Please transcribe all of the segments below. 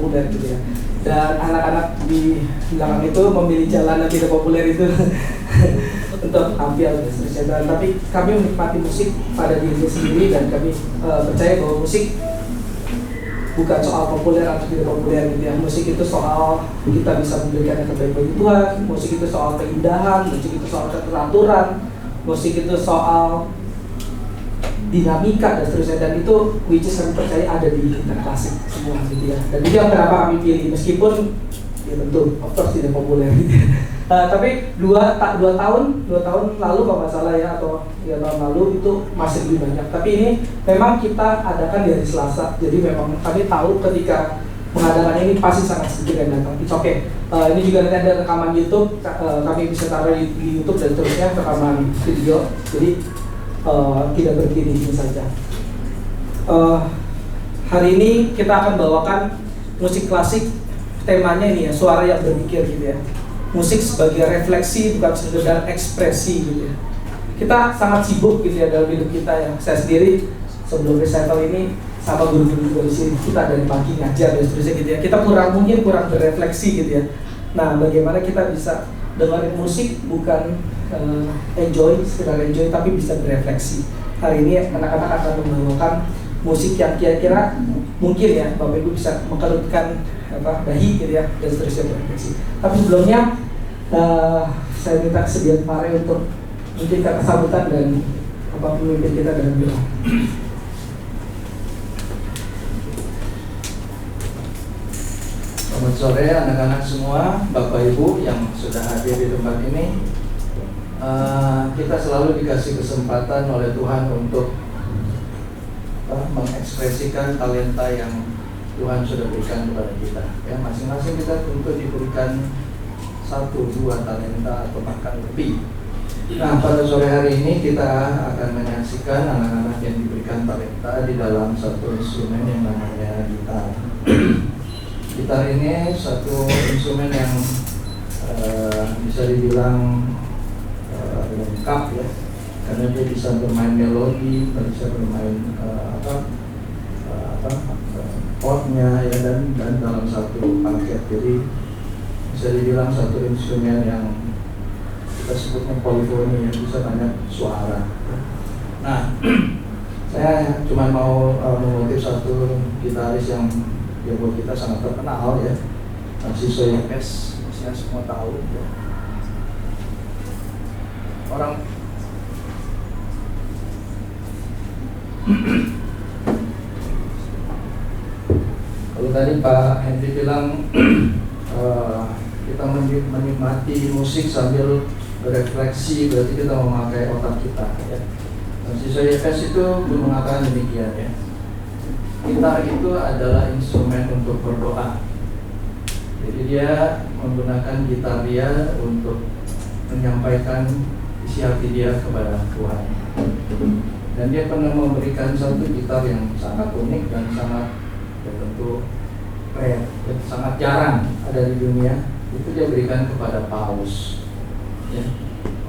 populer gitu ya. Dan anak-anak di belakang itu memilih jalan yang tidak populer itu untuk tampil dan seterusnya. Tapi kami menikmati musik pada dirinya sendiri, dan kami percaya bahwa musik bukan soal populer atau tidak populer gitu ya. Musik itu soal kita bisa memberikan yang terbaik bagi Tuhan. Musik itu soal keindahan, musik itu soal keteraturan, musik itu soal dinamika dan seterusnya. Dan itu which is kami percaya ada di gitar klasik semua gitu ya. Dan itu yang kenapa kami pilih, meskipun ya tentu of course tidak populer gitu ya. Tapi dua tahun lalu kalau nggak salah ya, atau ya tahun lalu itu masih lebih banyak. Tapi ini memang kita adakan di hari Selasa, jadi memang kami tahu ketika mengadakan ini pasti sangat sedikit yang datang. It's okay. Ini juga nanti ada rekaman YouTube, kami bisa taruh di YouTube dan terusnya rekaman video. Jadi tidak berhenti di sini saja. Hari ini kita akan bawakan musik klasik, temanya ini ya, suara yang berpikir gitu ya. Musik sebagai refleksi, bukan sekedar ekspresi gitu ya. Kita sangat sibuk gitu ya dalam hidup kita ya. Saya sendiri sebelum recital ini sama guru-guru juga di sini, kita dari pagi ngajar dan seterusnya gitu ya. Kita mungkin kurang berefleksi gitu ya. Nah, bagaimana kita bisa dengerin musik bukan sekedar enjoy, tapi bisa berefleksi. Hari ini anak-anak akan membawakan musik yang kira-kira mungkin ya Bapak Ibu bisa mengkerutkan dahi gitu ya, dan seterusnya berefleksi. Tapi sebelumnya saya minta kesediaan Pare untuk memberikan kesambutan dan pemimpin kita dalam doa. Selamat sore anak-anak semua, Bapak Ibu yang sudah hadir di tempat ini. Kita selalu dikasih kesempatan oleh Tuhan untuk mengekspresikan talenta yang Tuhan sudah berikan kepada kita. Ya, masing-masing kita tentu diberikan 1-2 talenta atau bahkan lebih. Nah, pada sore hari ini kita akan menyaksikan anak-anak yang diberikan talenta di dalam satu instrumen yang namanya gitar. Gitar ini satu instrumen yang bisa dibilang lengkap ya, karena dia bisa bermain melodi, bisa bermain chordnya ya, dan dalam satu paket. Jadi bisa dibilang satu instrumen yang kita sebutnya polifoni, yang bisa banyak suara. Nah, saya cuma mau mengutip satu gitaris yang ya buat kita sangat terkenal ya, Narciso Yepes, mestinya semua tahu ya. Orang kalau tadi Pak Henry bilang kita menikmati musik sambil berefleksi, berarti kita memakai otak kita ya. Narciso Yepes itu mengatakan demikian ya. Gitar itu adalah instrumen untuk berdoa. Jadi dia menggunakan gitar dia untuk menyampaikan isi hati dia kepada Tuhan. Dan dia pernah memberikan satu gitar yang sangat unik dan sangat tentu rare, sangat jarang ada di dunia. Itu dia berikan kepada Paus. Ya,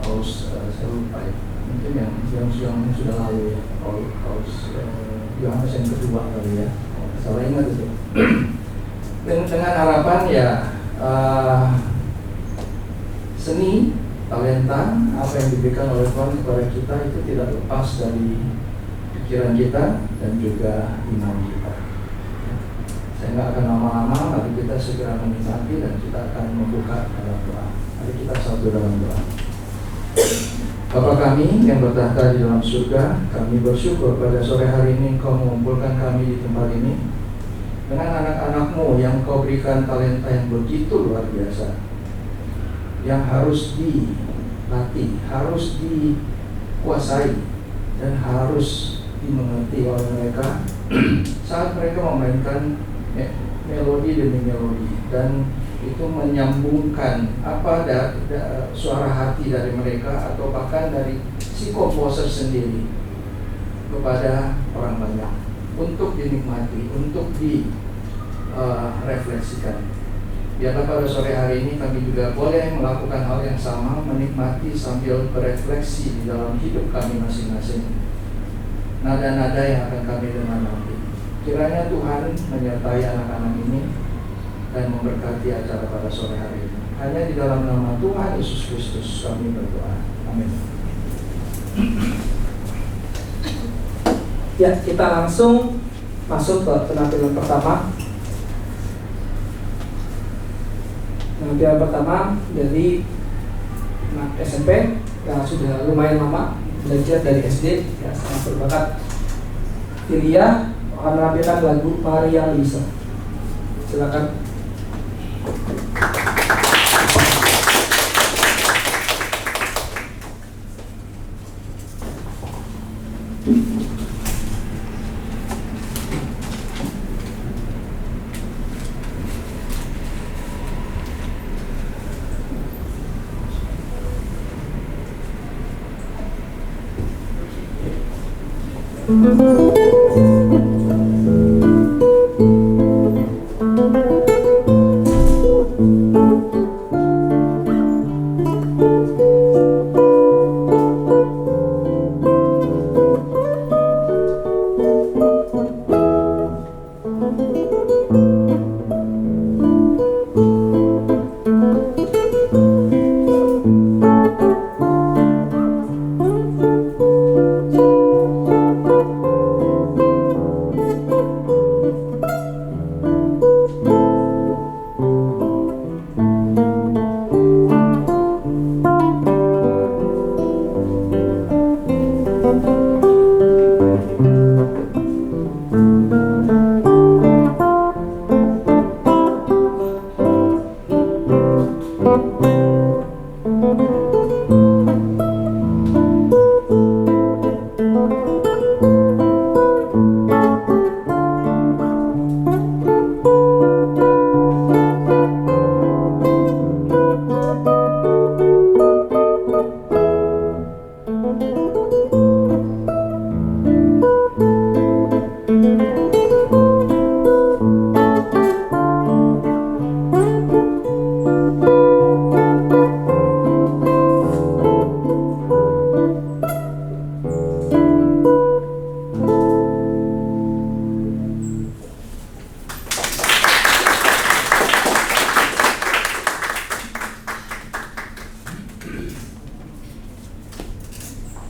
Paus saya lupa ya. Mungkin yang sudah lalu ya, Paus Yohanes yang kedua kali ya, salah ingat itu. Dengan harapan ya seni, talenta, apa yang diberikan oleh Tuhan kepada kita itu tidak lepas dari pikiran kita dan juga iman kita. Saya nggak akan lama-lama, mari kita segera menikmati dan kita akan membuka dalam doa. Mari kita satu dalam doa. Bapa kami yang bertahta di dalam surga, kami bersyukur pada sore hari ini Engkau mengumpulkan kami di tempat ini dengan anak-anak-Mu yang Engkau berikan talenta yang begitu luar biasa, yang harus dilatih, harus dikuasai, dan harus dimengerti oleh mereka saat mereka memainkan melodi demi melodi, dan itu menyambungkan suara hati dari mereka atau bahkan dari si komposer sendiri kepada orang banyak untuk dinikmati, untuk direfleksikan. Biarlah pada sore hari ini kami juga boleh melakukan hal yang sama, menikmati sambil berefleksi di dalam hidup kami masing-masing. Nada-nada yang akan kami dengar nanti, kiranya Tuhan menyertai anak-anak ini dan memberkati acara pada sore hari ini. Hanya di dalam nama Tuhan Yesus Kristus kami berdoa. Amin. Ya, kita langsung masuk ke penampilan pertama. Penampilan pertama dari anak SMP yang sudah lumayan lama belajar dari SD, ya, sangat berbakat. Filia akan menampilkan lagu Maria Lisa. Silakan.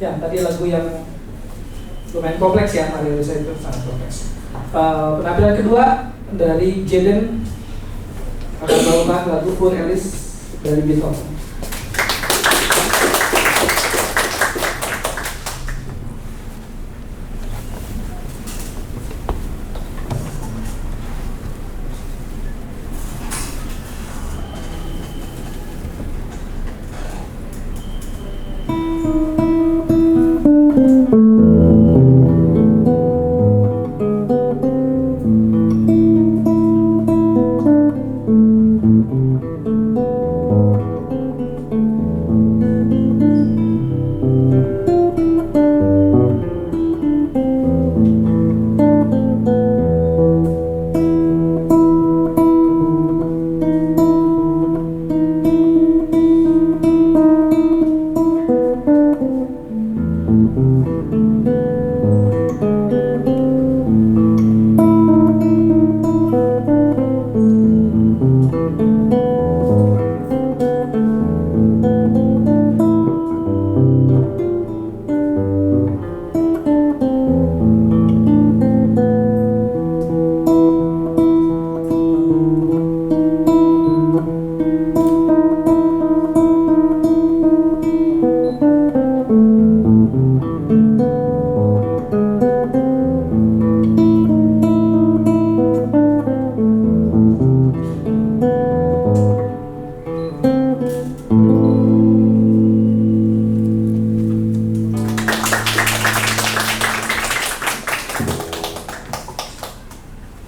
Ya, tadi lagu yang lumayan kompleks ya, Maria Lisa itu sangat kompleks. Penampilan kedua dari Jaden akan membawakan lagu Poor Alice dari Beatles.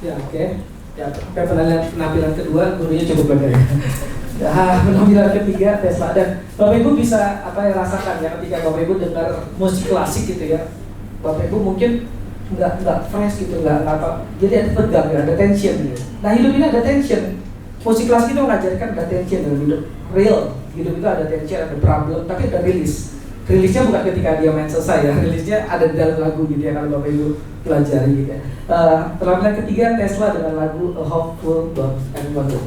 Ya, oke. Ya, penampilan kedua gurunya cukup banyak. Ya, penampilan ketiga Tesla. Dan Bapak Ibu bisa rasakan ya ketika Bapak Ibu dengar musik klasik gitu ya. Bapak Ibu mungkin nggak fresh gitu, nggak apa. Jadi ada tegang ya, ada tension gitu. Nah, hidup ini ada tension. Musik klasik itu mengajarkan ada tension dalam hidup. Real, hidup itu ada tension, ada problem, tapi ada release. Rilisnya bukan ketika dia main selesai ya, rilisnya ada di dalam lagu gitu ya, kalau Bapak Ibu pelajari gitu ya. Penampilan ketiga Tesla dengan lagu A Hopeful Dot and Wonder.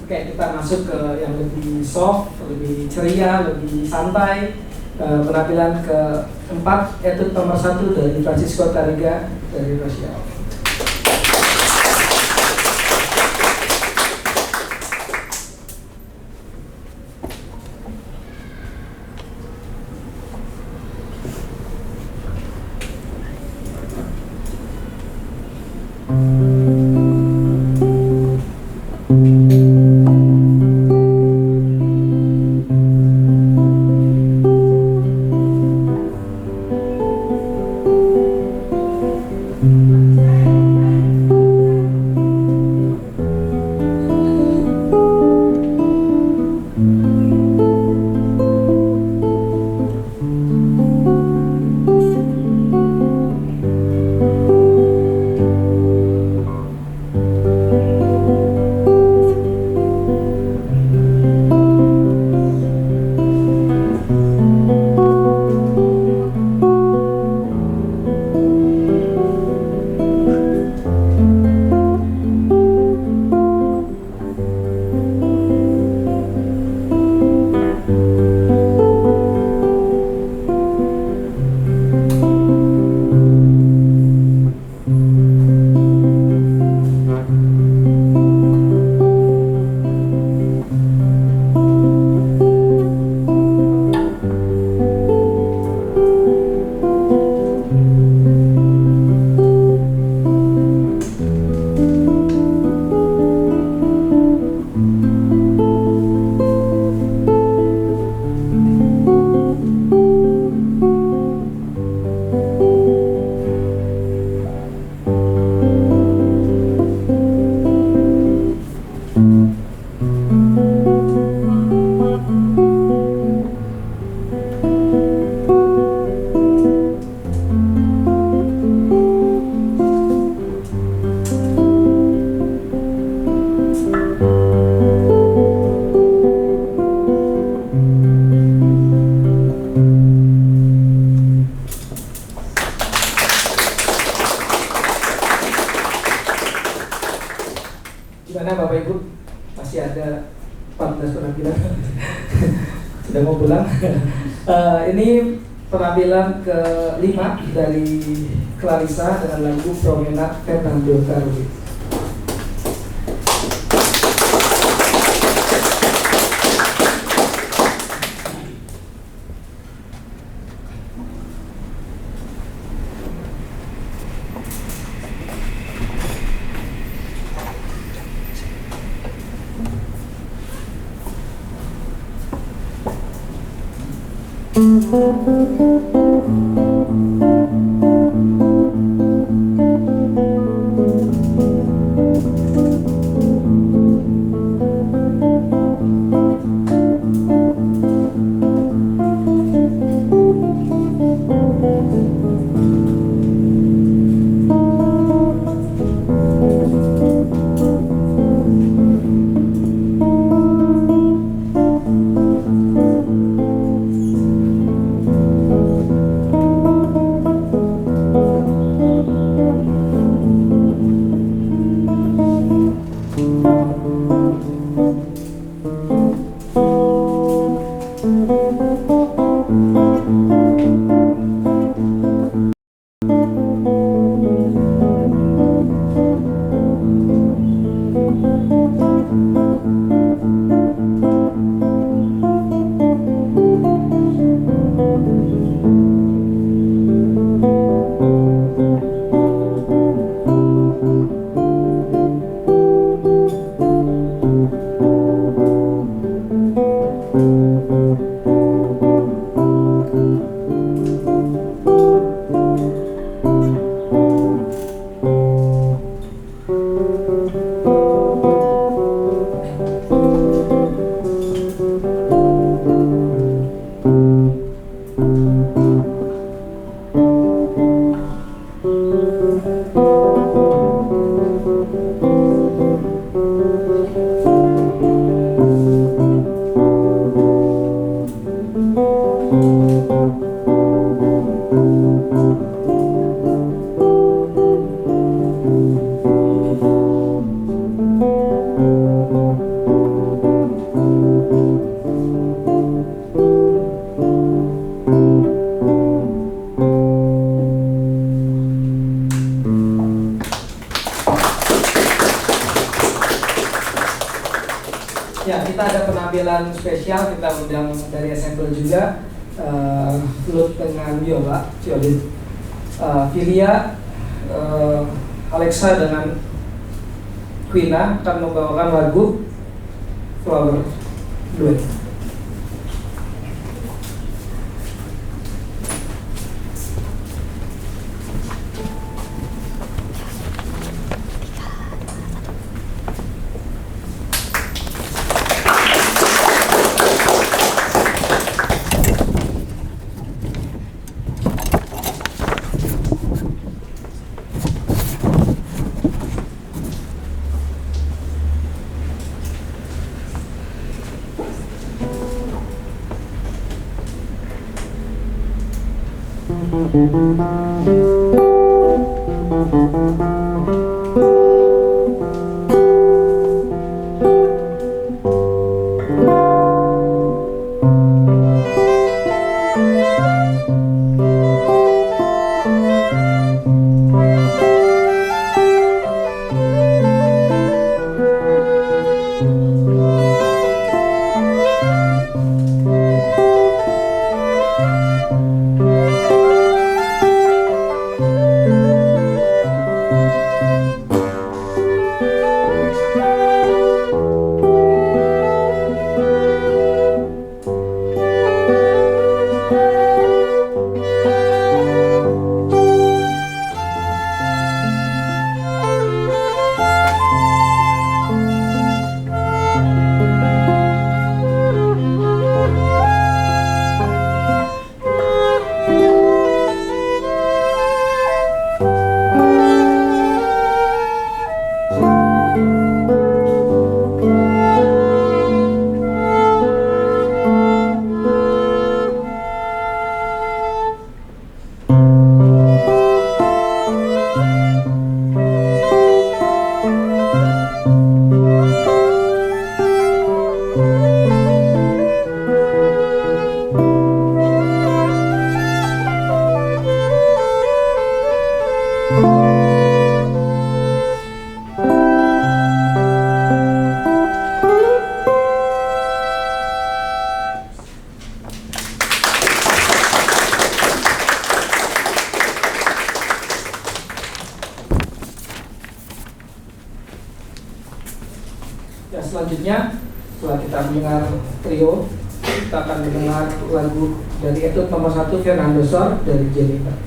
Oke, kita masuk ke yang lebih soft, lebih ceria, lebih santai. Penampilan keempat, etude nomor 1 dari Francisco Tárrega dari Rusia. Gimana Bapak Ibu? Masih ada 14 penampilan sudah mau pulang. Ini penampilan ke-5 dari Clarissa dengan lagu Promenade Fernando Carlos. Ya, kita ada penampilan spesial, kita undang dari Ensemble juga, Lut dengan biola, violin, Filia, Alexa dengan Quina akan membawakan lagu Flower Duet. selanjutnya setelah kita mendengar trio, kita akan mendengar lagu dari etude nomor 1 Fernando Sor dari Jennifer.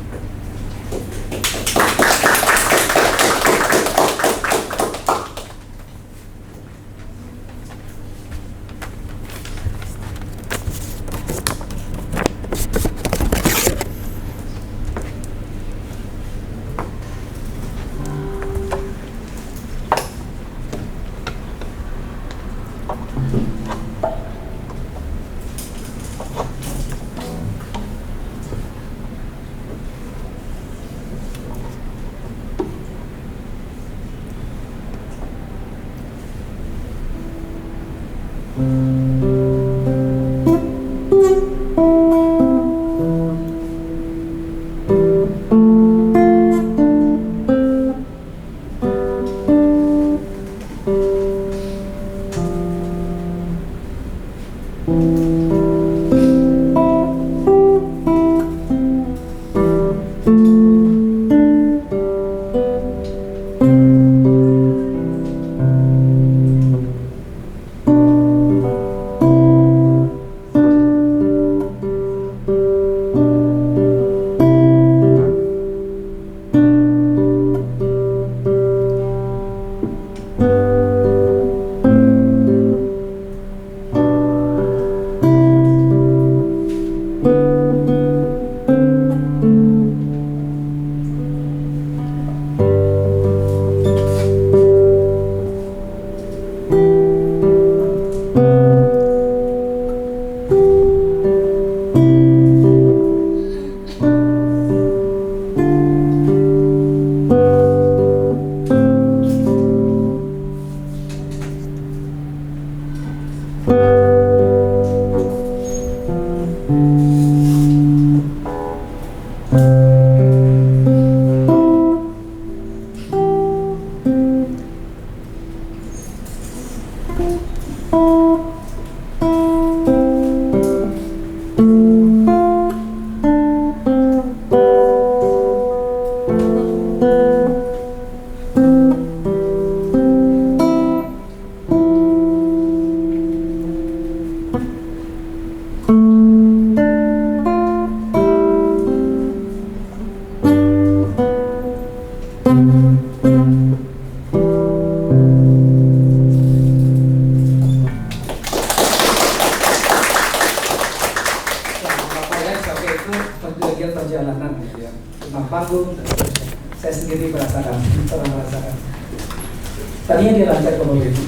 Saya sendiri merasakan. Tadinya dia lancar kalau gitu.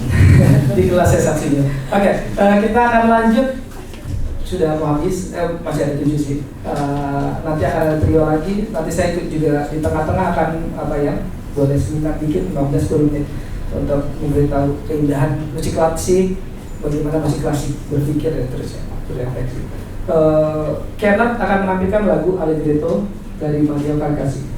Di kelas saya saksinya. Oke, kita akan lanjut. Sudah mau habis, masih ada 7 sih. Nanti akan ada trio lagi. Nanti saya ikut juga di tengah-tengah akan boleh sebentar dikit 15-20 menit untuk memberitahu keindahan musik klasik, bagaimana musik klasik berpikir dan terus berefleksi. Kenneth akan menampilkan lagu Allegretto dari Mario Kakashi.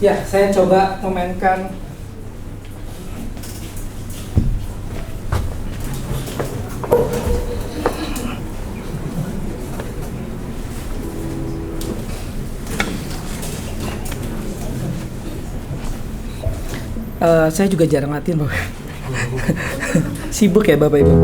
Ya, saya coba memainkan saya juga jarang latihan, Bapak. Sibuk ya, Bapak Ibu.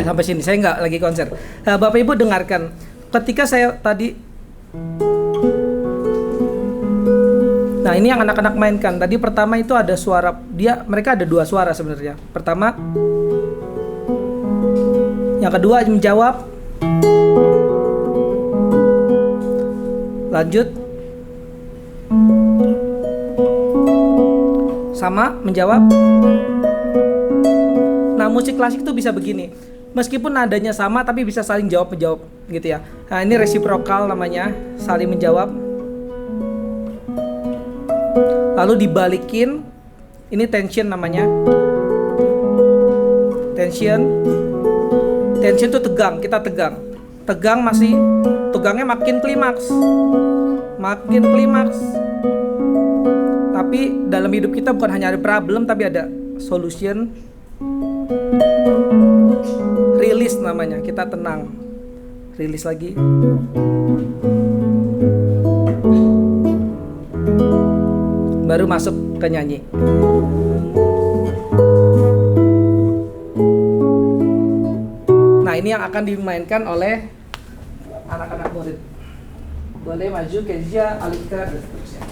Sampai sini saya nggak lagi konser. Bapak Ibu dengarkan, ketika saya tadi, nah ini yang anak-anak mainkan tadi. Pertama itu ada suara, mereka ada dua suara sebenarnya. Pertama, yang kedua menjawab, lanjut, sama menjawab. Nah, musik klasik itu bisa begini. Meskipun nadanya sama tapi bisa saling jawab menjawab gitu ya. Nah, ini reciprocal namanya, saling menjawab. Lalu dibalikin, ini tension namanya. Tension itu tegang, kita tegang. Tegang masih, tegangnya makin klimaks. Tapi dalam hidup kita bukan hanya ada problem tapi ada solution. Rilis namanya, kita tenang, rilis lagi, baru masuk ke nyanyi. Nah, ini yang akan dimainkan oleh anak-anak murid. Boleh maju, Kezia, Alika, dan seterusnya,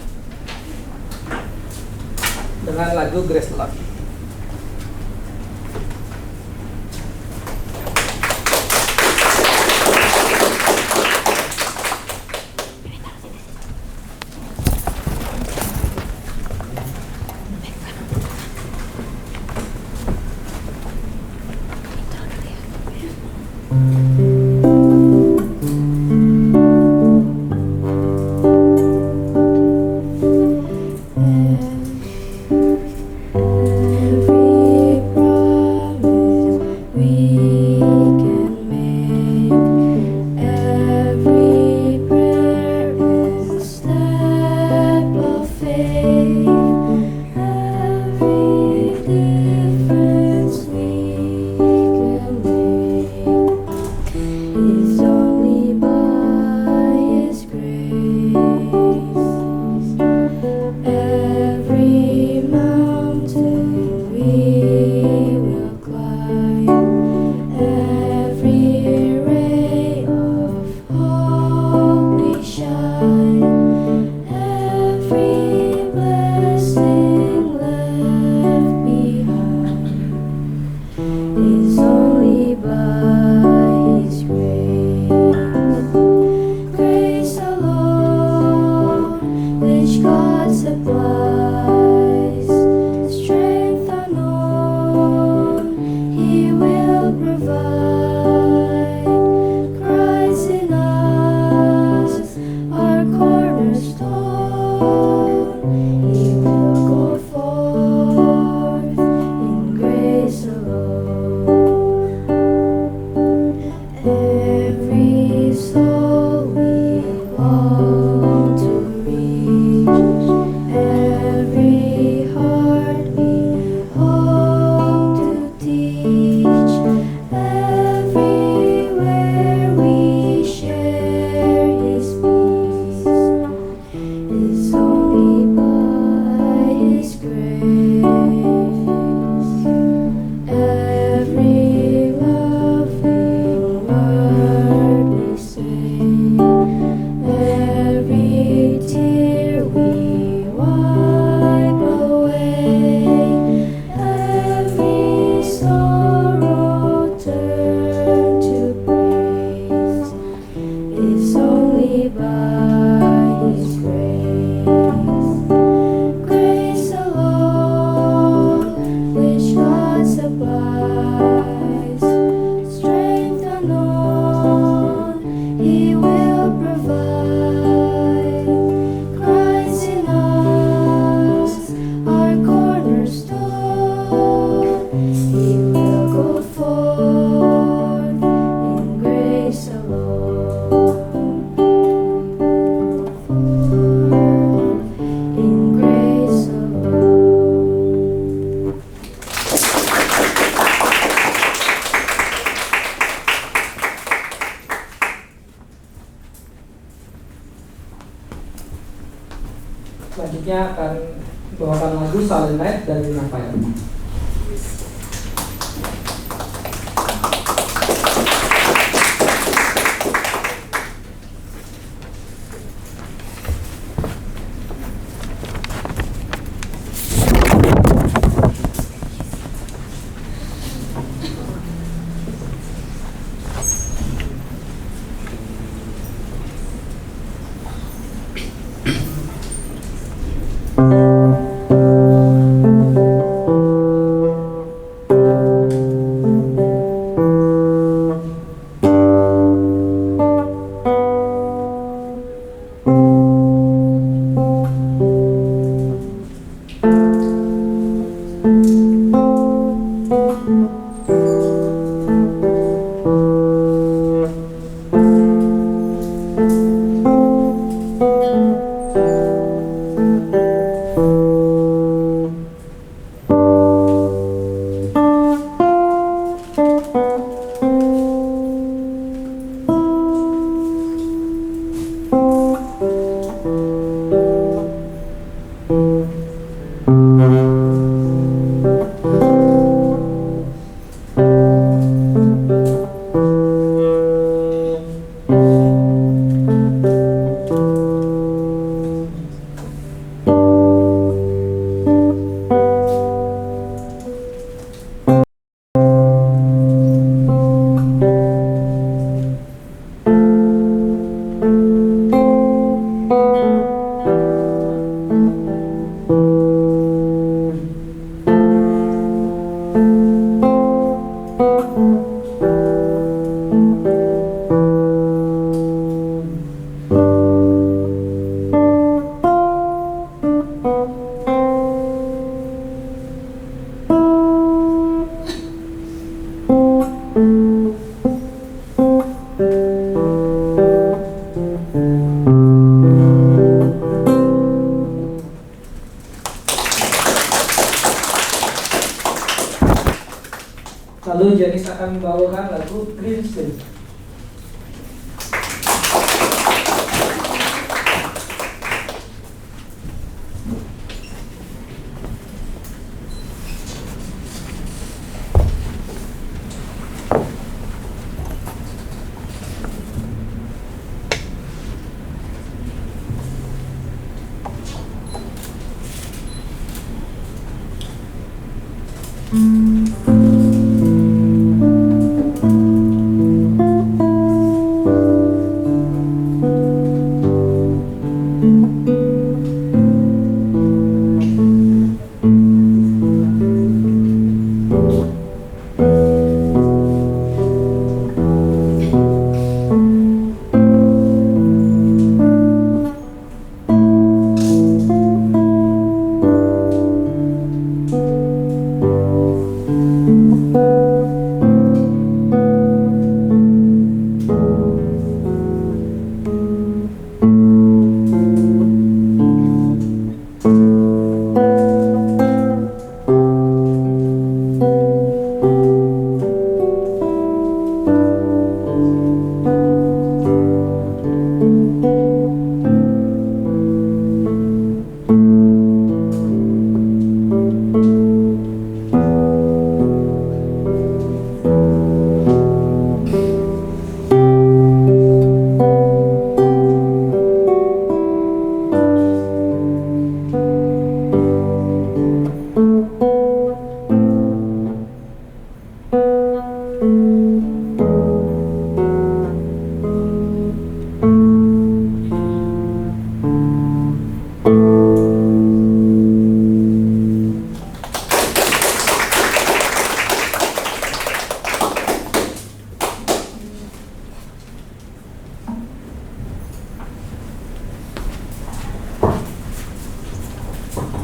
dengan lagu Grace Love. selanjutnya akan bawakan lagu Silent Night dari Rafael. Lalu Janis akan membawakan lagu Green Sleeve.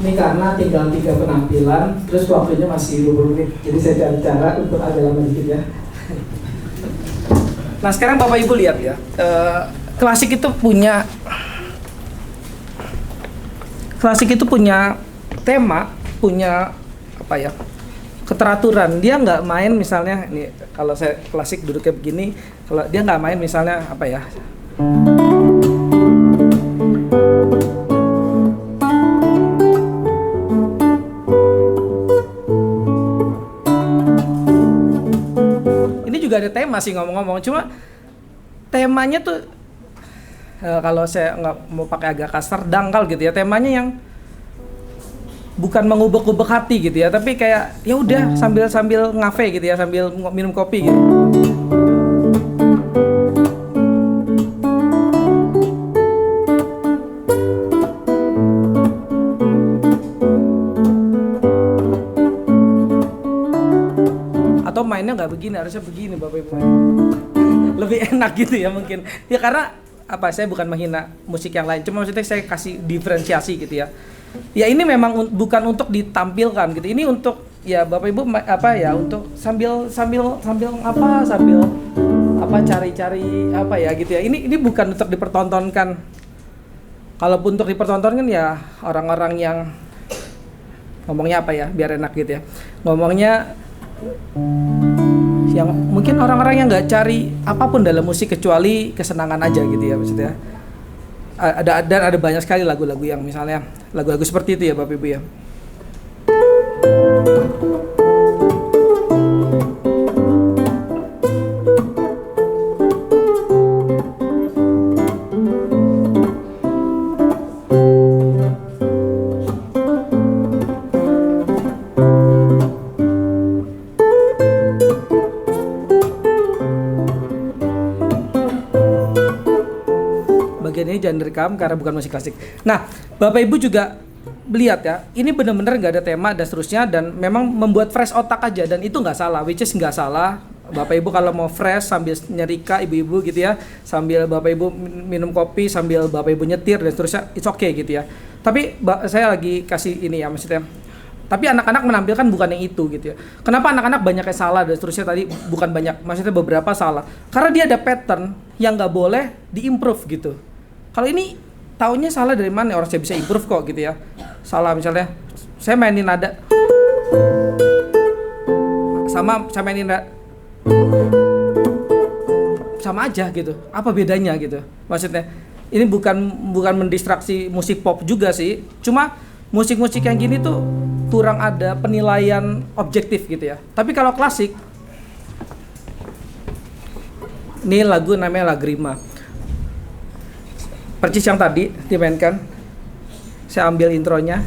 Ini karena tinggal 3 penampilan, terus waktunya masih 20 menit, jadi saya cari cara untuk agak lama dikit ya. Nah sekarang Bapak Ibu lihat ya, klasik itu punya tema, punya apa ya, keteraturan. Dia nggak main misalnya, ini kalau saya klasik duduknya begini, kalau dia nggak main misalnya apa ya, tema sih ngomong-ngomong, cuma temanya tuh kalau saya nggak mau pakai agak kasar, dangkal gitu ya. Temanya yang bukan mengubek-ubek hati gitu ya, tapi kayak ya udah sambil ngafe gitu ya, sambil minum kopi gitu. Atau mainnya nggak begini, harusnya begini Bapak Ibu. Lebih enak gitu ya mungkin. Ya karena saya bukan menghina musik yang lain, cuma maksudnya saya kasih diferensiasi gitu ya. Ya ini memang bukan untuk ditampilkan gitu. Ini untuk ya Bapak Ibu untuk sambil cari-cari gitu ya. Ini bukan untuk dipertontonkan. Kalaupun untuk dipertontonkan ya orang-orang yang ngomongnya biar enak gitu ya. Ngomongnya yang mungkin orang-orang yang nggak cari apapun dalam musik kecuali kesenangan aja gitu ya maksudnya. Ada banyak sekali lagu-lagu yang misalnya lagu-lagu seperti itu ya Bapak Ibu ya. Bagian ini jangan direkam karena bukan musik klasik. Nah, Bapak Ibu juga lihat ya, ini benar-benar nggak ada tema dan seterusnya, dan memang membuat fresh otak aja, dan itu nggak salah, which is nggak salah. Bapak Ibu kalau mau fresh sambil nyerika ibu-ibu gitu ya, sambil Bapak Ibu minum kopi, sambil Bapak Ibu nyetir dan seterusnya, it's okay gitu ya. Tapi saya lagi kasih ini ya maksudnya. Tapi anak-anak menampilkan bukan yang itu gitu ya. Kenapa anak-anak banyak yang salah dan seterusnya tadi, bukan banyak, maksudnya beberapa salah. Karena dia ada pattern yang nggak boleh diimprove gitu. Kalau ini taunya salah dari mana, orang saya bisa improve kok gitu ya. Salah misalnya, saya mainin nada sama saya mainin nada sama aja gitu. Apa bedanya gitu? Maksudnya ini bukan mendistraksi musik pop juga sih. Cuma musik-musik yang gini tuh kurang ada penilaian objektif gitu ya. Tapi kalau klasik, ini lagu namanya Lagrima. Percis yang tadi dimainkan, saya ambil intronya.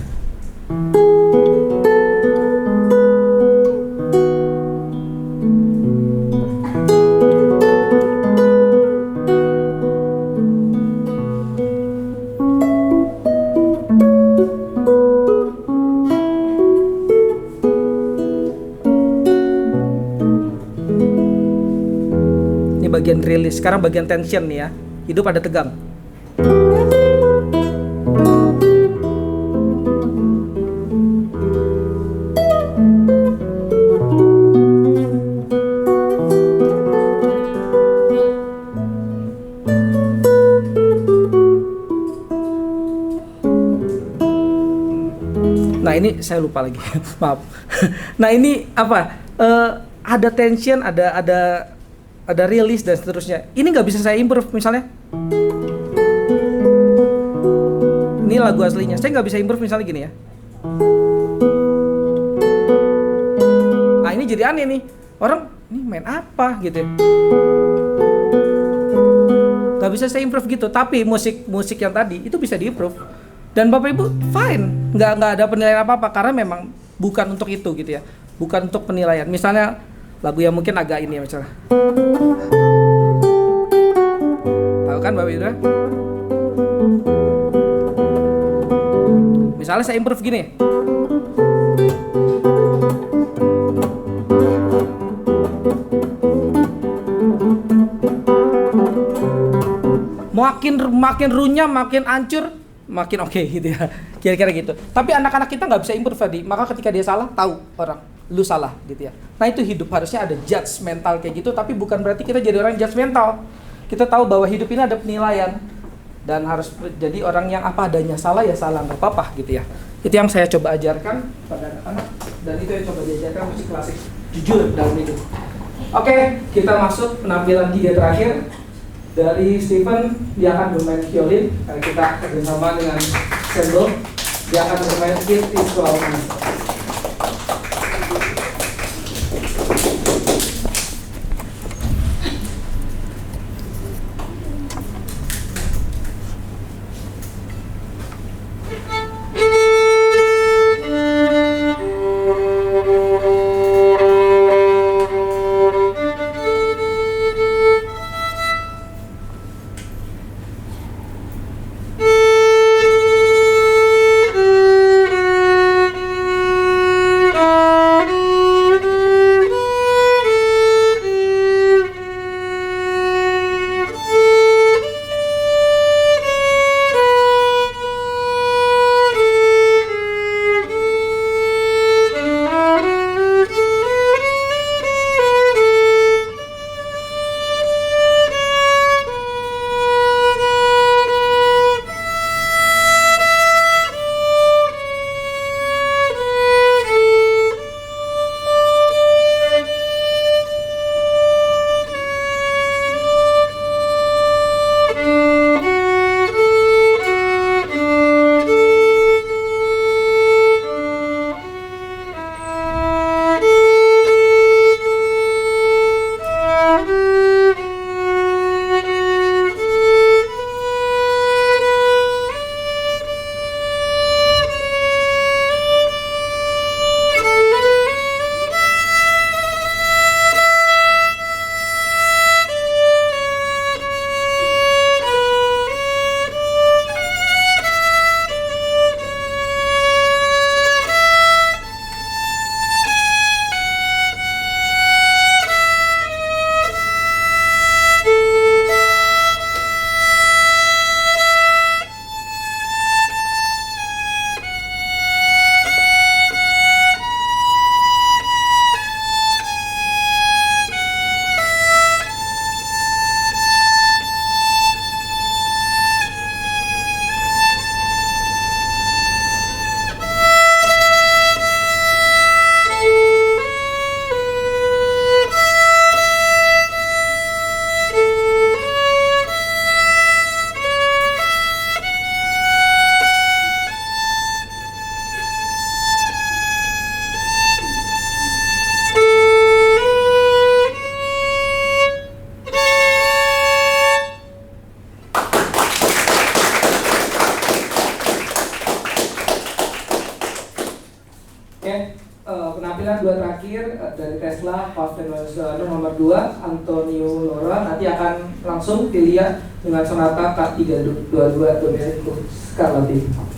Ini bagian rilis, sekarang bagian tension nih ya. Hidup ada tegang. Nah ini saya lupa lagi, maaf. Nah ini ada tension, ada release dan seterusnya. Ini nggak bisa saya improve misalnya. Ini lagu aslinya, saya nggak bisa improve misalnya gini ya. Nah ini jadi aneh nih, orang ini main apa gitu. Nggak bisa saya improve gitu. Tapi musik yang tadi itu bisa diimprove. Dan Bapak Ibu fine, nggak ada penilaian apa-apa karena memang bukan untuk itu gitu ya, bukan untuk penilaian. Misalnya lagu yang mungkin agak ini ya misalnya, tahu kan Bapak Ibu? Misalnya saya improve gini, makin runyam, makin hancur, makin oke gitu ya, kira-kira gitu. Tapi anak-anak kita nggak bisa improve tadi, maka ketika dia salah, tahu orang, lu salah gitu ya. Nah itu hidup, harusnya ada judgmental kayak gitu, tapi bukan berarti kita jadi orang judgmental. Kita tahu bahwa hidup ini ada penilaian, dan harus jadi orang yang apa adanya, salah ya salah, nggak apa-apa gitu ya. Itu yang saya coba ajarkan pada anak-anak, dan itu yang coba diajarkan musik klasik, jujur dalam hidup. Oke, kita masuk penampilan 3 terakhir. Dari Stephen, dia akan bermain violin. Kita bersama dengan Sendol, dia akan bermain It Is Cloud. kita dua terakhir dari Tesla, Paus Venezuela nomor 2, Antonio Lora nanti akan langsung dilihat dengan sonata K322 Domenico Scarlatti.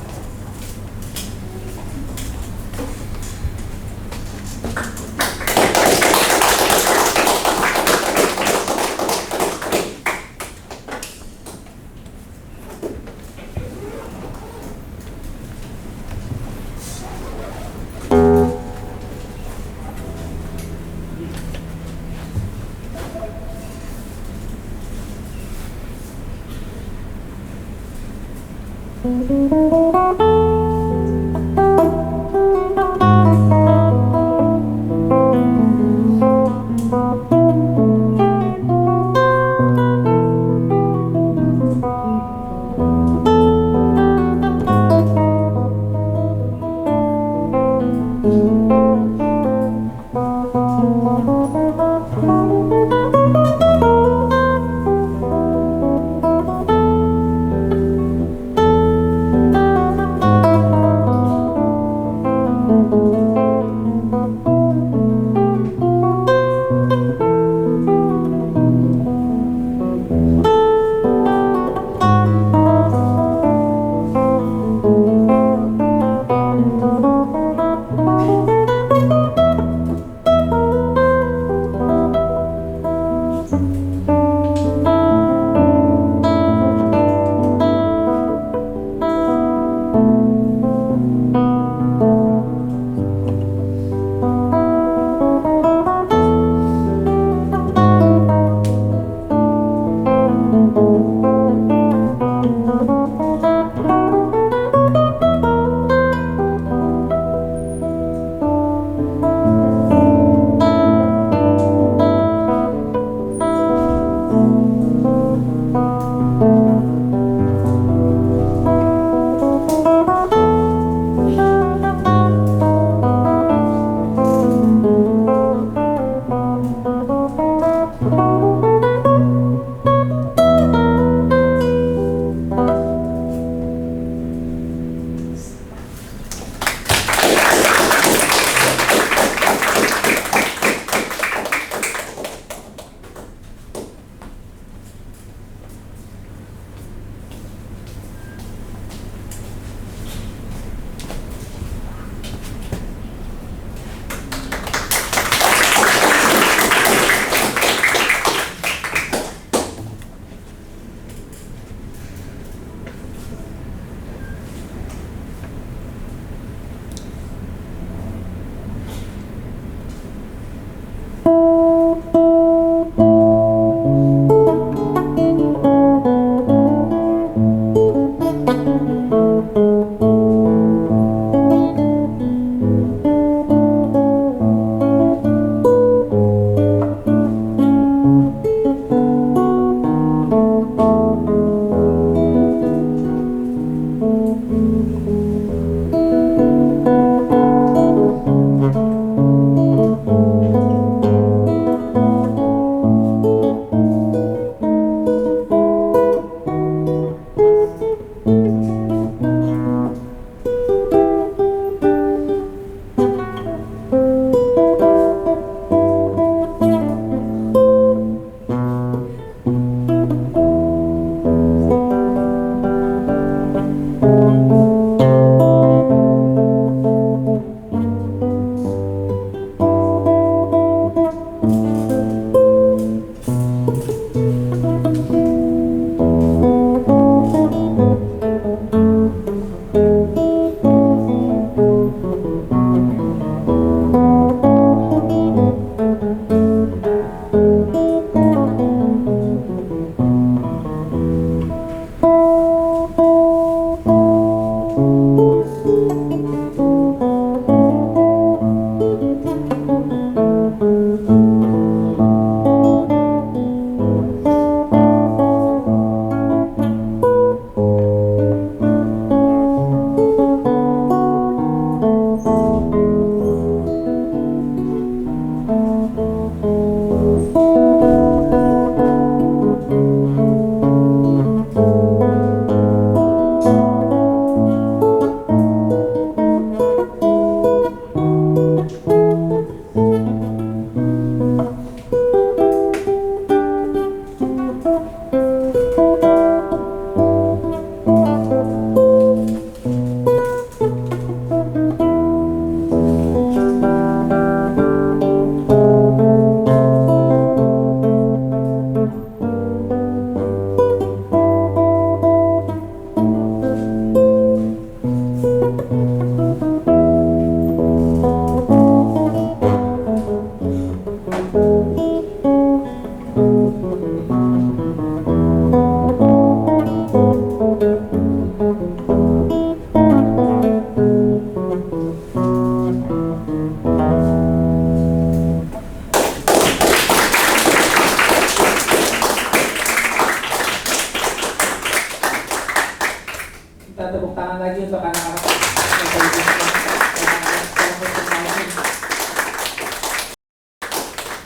lagi untuk anak-anak.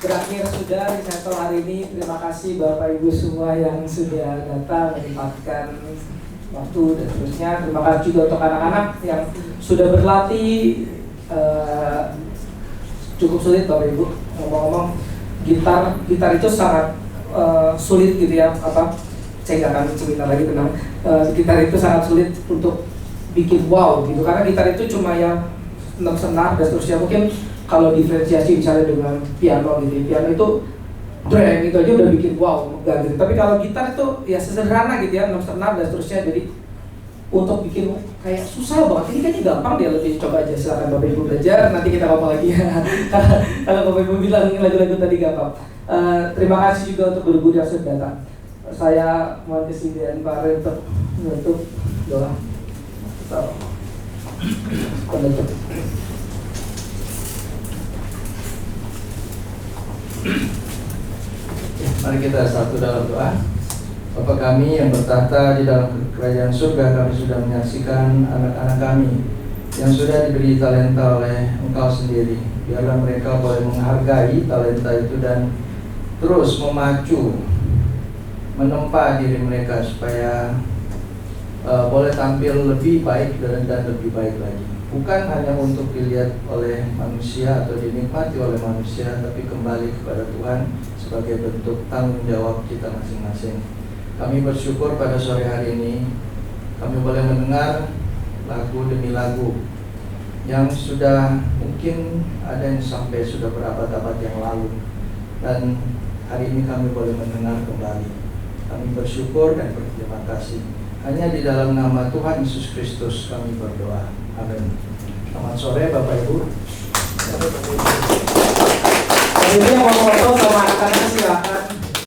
Berakhir sudah recital hari ini. Terima kasih Bapak Ibu semua yang sudah datang menyempatkan waktu dan seterusnya. Terima kasih juga untuk anak-anak yang sudah berlatih. Cukup sulit Bapak Ibu. Ngomong-ngomong, gitar itu sangat sulit gitu ya. Saya nggak akan cerita lagi tentang gitar itu sangat sulit untuk bikin wow gitu, karena gitar itu cuma yang 6 senar dan seterusnya. Mungkin kalau diferensiasi misalnya dengan piano gitu, piano itu dreng itu aja udah bikin wow gitu. Tapi kalau gitar itu ya sederhana gitu ya, 6 senar dan seterusnya. Jadi untuk bikin kayak susah banget, ini kayaknya gampang dia, lebih coba aja, silakan Bapak Ibu belajar, nanti kita ngomong lagi ya. Kalau Bapak Ibu bilang lagu-lagu tadi gampang. Terima kasih juga untuk guru-guru yang sudah datang. Saya mohon kesediaan Pak Re untuk menutup doa. Penutup. Mari kita satu dalam doa. Bapa kami yang bertahta di dalam kerajaan surga, kami sudah menyaksikan anak-anak kami yang sudah diberi talenta oleh Engkau sendiri. Biarlah mereka boleh menghargai talenta itu dan terus memacu, menempa diri mereka supaya boleh tampil lebih baik dan lebih baik lagi. Bukan hanya untuk dilihat oleh manusia atau dinikmati oleh manusia, tapi kembali kepada Tuhan sebagai bentuk tanggung jawab kita masing-masing. Kami bersyukur pada sore hari ini kami boleh mendengar lagu demi lagu yang sudah mungkin ada yang sampai sudah berabad-abad yang lalu, dan hari ini kami boleh mendengar kembali. Kami bersyukur dan berterima kasih. Hanya di dalam nama Tuhan Yesus Kristus kami berdoa. Amin. Selamat sore Bapak Ibu. Jadi yang mau foto sama anak-anak silakan.